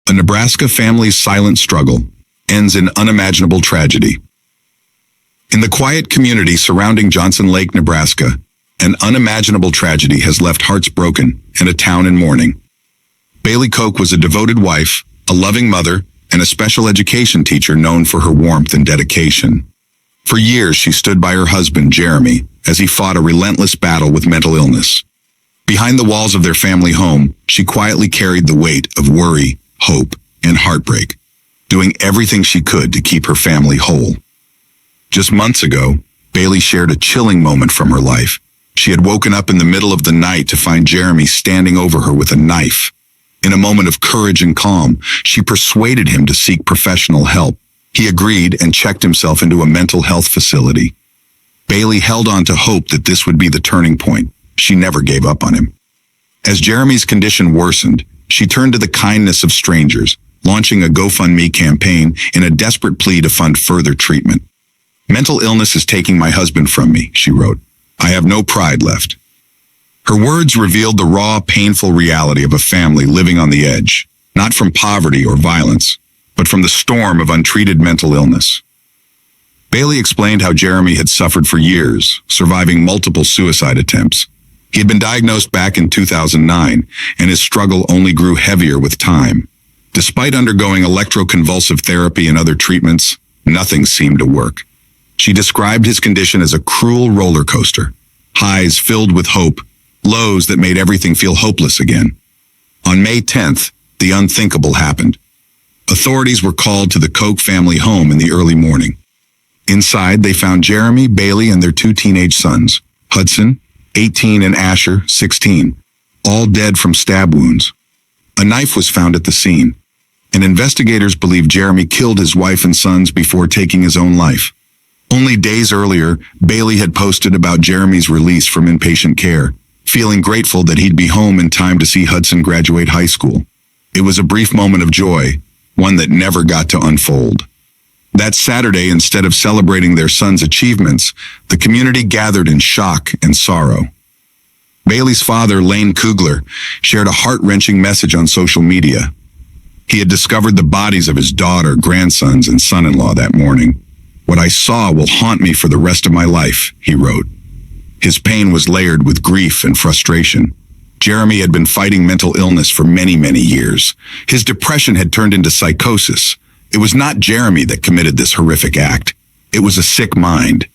A Nebraska family's silent struggle ends in unimaginable tragedy. In the quiet community surrounding Johnson Lake, Nebraska, an unimaginable tragedy has left hearts broken and a town in mourning. Bailey Koch was a devoted wife, a loving mother, and a special education teacher known for her warmth and dedication. For years, she stood by her husband, Jeremy, as he fought a relentless battle with mental illness. Behind the walls of their family home, she quietly carried the weight of worry, hope, and heartbreak, doing everything she could to keep her family whole. Just months ago, Bailey shared a chilling moment from her life. She had woken up in the middle of the night to find Jeremy standing over her with a knife. In a moment of courage and calm, she persuaded him to seek professional help. He agreed and checked himself into a mental health facility. Bailey held on to hope that this would be the turning point. She never gave up on him. As Jeremy's condition worsened, she turned to the kindness of strangers, launching a GoFundMe campaign in a desperate plea to fund further treatment. "Mental illness is taking my husband from me," she wrote. "I have no pride left." Her words revealed the raw, painful reality of a family living on the edge, not from poverty or violence, but from the storm of untreated mental illness. Bailey explained how Jeremy had suffered for years, surviving multiple suicide attempts. He had been diagnosed back in 2009, and his struggle only grew heavier with time. Despite undergoing electroconvulsive therapy and other treatments, nothing seemed to work. She described his condition as a cruel roller coaster, highs filled with hope, lows that made everything feel hopeless again. On May 10th, the unthinkable happened. Authorities were called to the Koch family home in the early morning. Inside, they found Jeremy, Bailey, and their two teenage sons, Hudson, 18, and Asher, 16, all dead from stab wounds. A knife was found at the scene, and investigators believe Jeremy killed his wife and sons before taking his own life. Only days earlier, Bailey had posted about Jeremy's release from inpatient care, feeling grateful that he'd be home in time to see Hudson graduate high school. It was a brief moment of joy, one that never got to unfold. That Saturday, instead of celebrating their son's achievements, the community gathered in shock and sorrow. Bailey's father, Lane Kugler, shared a heart-wrenching message on social media. He had discovered the bodies of his daughter, grandsons, and son-in-law that morning. "What I saw will haunt me for the rest of my life," he wrote. His pain was layered with grief and frustration. Jeremy had been fighting mental illness for many, many years. His depression had turned into psychosis. It was not Jeremy that committed this horrific act. It was a sick mind.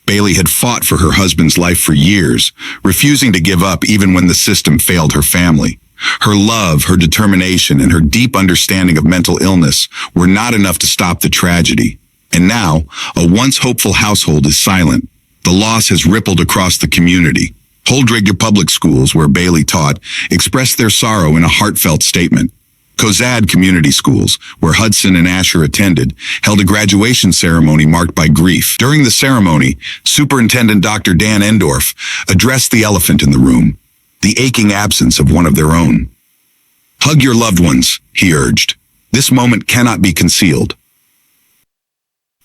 Bailey had fought for her husband's life for years, refusing to give up even when the system failed her family. Her love, her determination, and her deep understanding of mental illness were not enough to stop the tragedy. And now, a once hopeful household is silent. The loss has rippled across the community. Holdridge Public Schools, where Bailey taught, expressed their sorrow in a heartfelt statement. Kozad Community Schools, where Hudson and Asher attended, held a graduation ceremony marked by grief. During the ceremony, Superintendent Dr. Dan Endorf addressed the elephant in the room, the aching absence of one of their own. "Hug your loved ones," he urged. "This moment cannot be concealed."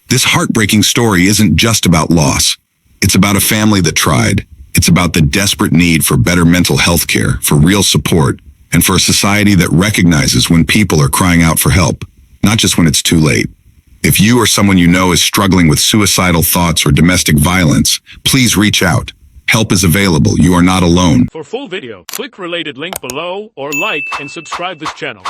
This heartbreaking story isn't just about loss. It's about a family that tried. It's about the desperate need for better mental health care, for real support, and for a society that recognizes when people are crying out for help, not just when it's too late. If you or someone you know is struggling with suicidal thoughts or domestic violence, please reach out. Help is available. You are not alone. For full video, click related link below or like and subscribe this channel.